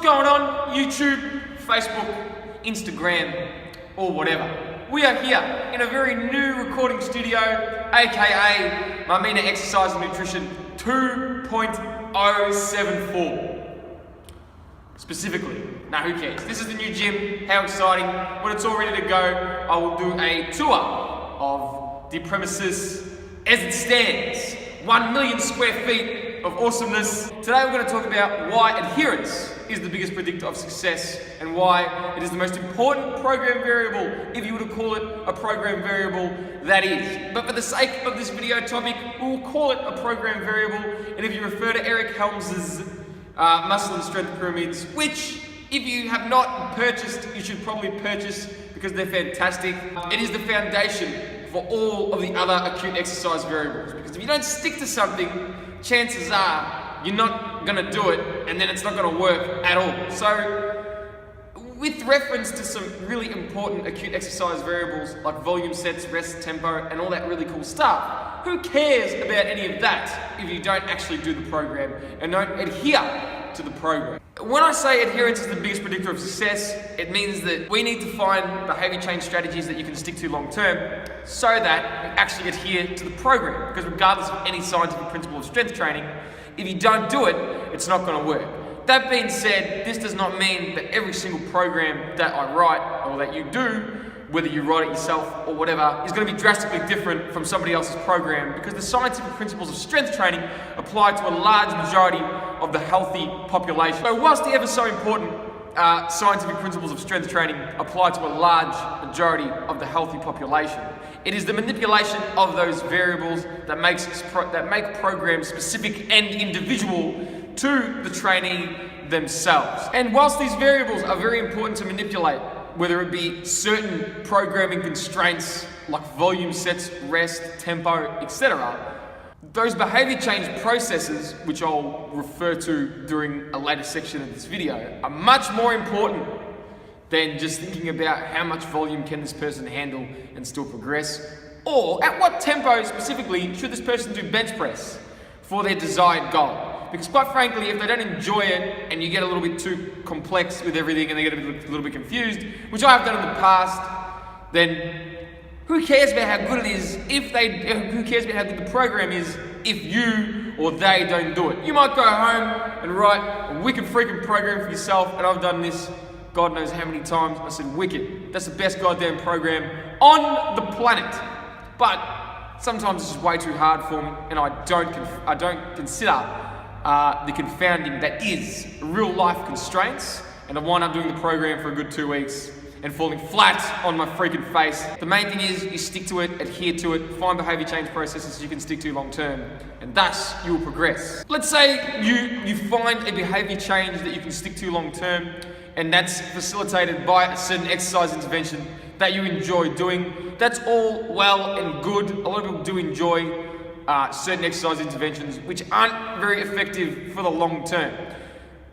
going on YouTube, Facebook, Instagram, or whatever? We are here in a very new recording studio, aka Mamina Exercise and Nutrition 2.074. Specifically. Now who cares? This is the new gym, how exciting. When it's all ready to go, I will do a tour of the premises as it stands. 1 million square feet of awesomeness. Today we're going to talk about why adherence is the biggest predictor of success and why it is the most important program variable, if you were to call it a program variable, that is. But for the sake of this video topic, we'll call it a program variable, and if you refer to Eric Helms's muscle and strength pyramids, which if you have not purchased, you should probably purchase because they're fantastic. It is the foundation for all of the other acute exercise variables, because if you don't stick to something, chances are you're not going to do it, and then it's not going to work at all. So with reference to some really important acute exercise variables like volume sets, rest, tempo, and all that really cool stuff, who cares about any of that if you don't actually do the program and don't adhere to the program? When I say adherence is the biggest predictor of success, it means that we need to find behavior change strategies that you can stick to long term so that you actually adhere to the program. Because regardless of any scientific principle of strength training, if you don't do it, it's not going to work. That being said, this does not mean that every single program that I write or that you do, whether you write it yourself or whatever, is going to be drastically different from somebody else's program, because the scientific principles of strength training apply to a large majority of the healthy population. So whilst the ever so important scientific principles of strength training apply to a large majority of the healthy population, it is the manipulation of those variables that make programs specific and individual to the trainee themselves. And whilst these variables are very important to manipulate, whether it be certain programming constraints like volume sets, rest, tempo, etc., those behavior change processes, which I'll refer to during a later section of this video, are much more important than just thinking about how much volume can this person handle and still progress, or at what tempo specifically should this person do bench press for their desired goal. Because quite frankly, if they don't enjoy it and you get a little bit too complex with everything and they get a little bit confused, which I have done in the past, then who cares about how good it is who cares about how good the program is if you or they don't do it? You might go home and write a wicked freaking program for yourself, and I've done this God knows how many times. I said wicked. That's the best goddamn program on the planet. But sometimes it's just way too hard for me, and I don't consider the confounding that is real life constraints, and I wind up doing the program for a good 2 weeks and falling flat on my freaking face. The main thing is you stick to it, adhere to it, find behavior change processes you can stick to long term, and thus you will progress. Let's say you find a behavior change that you can stick to long term, and that's facilitated by a certain exercise intervention that you enjoy doing. That's all well and good. A lot of people do enjoy certain exercise interventions which aren't very effective for the long term.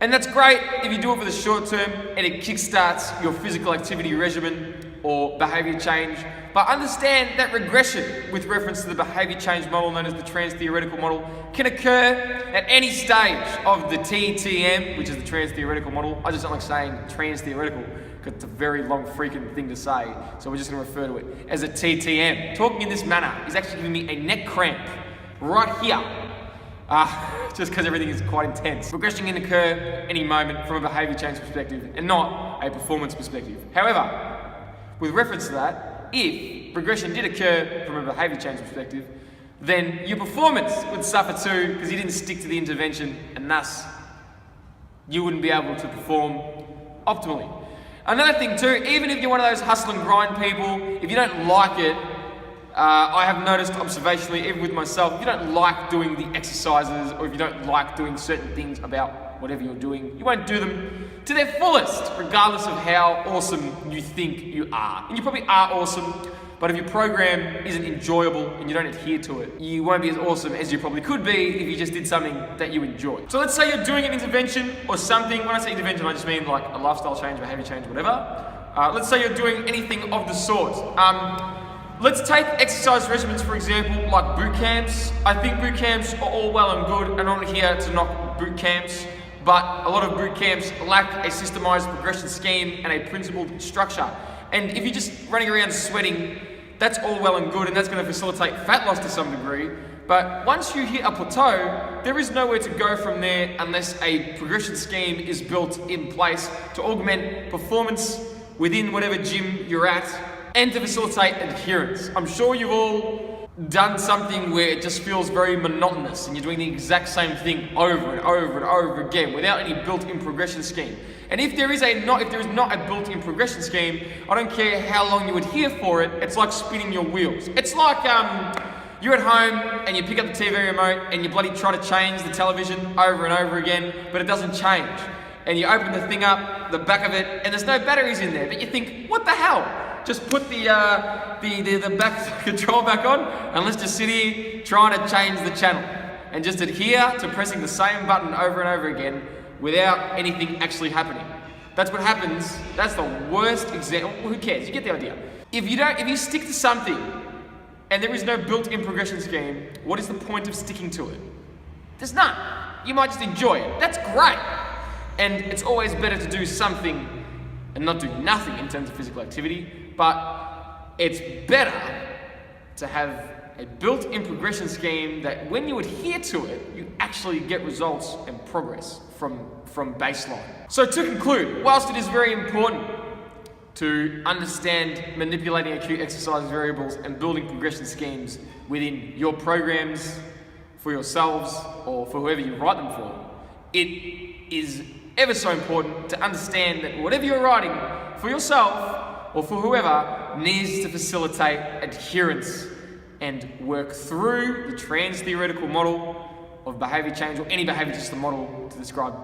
And that's great if you do it for the short term and it kickstarts your physical activity regimen or behavior change. But understand that regression, with reference to the behavior change model known as the trans-theoretical model, can occur at any stage of the TTM, which is the trans-theoretical model. I just don't like saying trans-theoretical because it's a very long freaking thing to say. So we're just going to refer to it as a TTM. Talking in this manner is actually giving me a neck cramp right here. Just because everything is quite intense. Regression can occur any moment from a behavior change perspective and not a performance perspective. However, with reference to that, if regression did occur from a behavior change perspective, then your performance would suffer too, because you didn't stick to the intervention, and thus you wouldn't be able to perform optimally. Another thing too, even if you're one of those hustle and grind people, if you don't like it, I have noticed observationally, even with myself, if you don't like doing the exercises, or if you don't like doing certain things about whatever you're doing, you won't do them to their fullest, regardless of how awesome you think you are. And you probably are awesome, but if your program isn't enjoyable and you don't adhere to it, you won't be as awesome as you probably could be if you just did something that you enjoy. So let's say you're doing an intervention or something. When I say intervention, I just mean like a lifestyle change, behavior change, whatever. Let's say you're doing anything of the sort. Let's take exercise regimens, for example, like boot camps. I think boot camps are all well and good, and I'm not here to knock boot camps, but a lot of boot camps lack a systemized progression scheme and a principled structure. And if you're just running around sweating, that's all well and good, and that's going to facilitate fat loss to some degree. But once you hit a plateau, there is nowhere to go from there unless a progression scheme is built in place to augment performance within whatever gym you're at and to facilitate adherence. I'm sure you've all done something where it just feels very monotonous and you're doing the exact same thing over and over and over again without any built-in progression scheme. And if there is not a built-in progression scheme, I don't care how long you adhere for it, it's like spinning your wheels. It's like you're at home and you pick up the TV remote and you bloody try to change the television over and over again, but it doesn't change. And you open the thing up, the back of it, and there's no batteries in there. But you think, what the hell? Just put the back control back on and let's just sit here trying to change the channel and just adhere to pressing the same button over and over again without anything actually happening. That's what happens. That's the worst example. Well, who cares? You get the idea. If you stick to something and there is no built-in progression scheme, what is the point of sticking to it? There's none. You might just enjoy it. That's great. And it's always better to do something and not do nothing in terms of physical activity, but it's better to have a built-in progression scheme that when you adhere to it, you actually get results and progress from baseline. So to conclude, whilst it is very important to understand manipulating acute exercise variables and building progression schemes within your programs for yourselves or for whoever you write them for, it is ever so important to understand that whatever you're writing for yourself or for whoever needs to facilitate adherence and work through the trans-theoretical model of behavior change, or any behavior, just a model to describe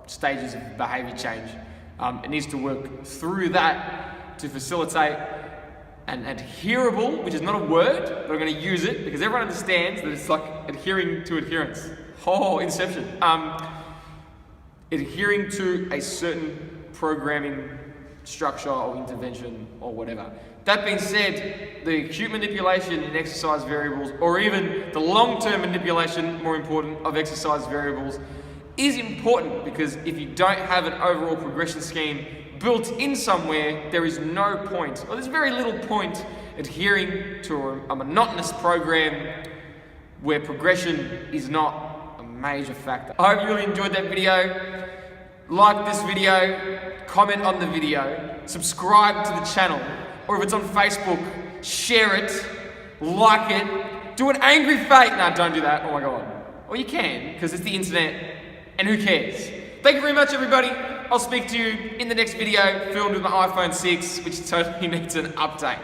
stages of behavior change. It needs to work through that to facilitate an adherable, which is not a word, but I'm going to use it because everyone understands that it's like adhering to adherence. Oh, inception. Adhering to a certain programming structure or intervention or whatever. That being said, the acute manipulation in exercise variables, or even the long-term manipulation, more important, of exercise variables, is important because if you don't have an overall progression scheme built in somewhere, there is no point, or there's very little point adhering to a monotonous program where progression is not a major factor. I hope you really enjoyed that video. Like this video, comment on the video, subscribe to the channel, or if it's on Facebook, share it, like it, do an angry face. No, don't do that, oh my God. Or you can, because it's the internet, and who cares? Thank you very much, everybody. I'll speak to you in the next video, filmed with my iPhone 6, which totally needs an update.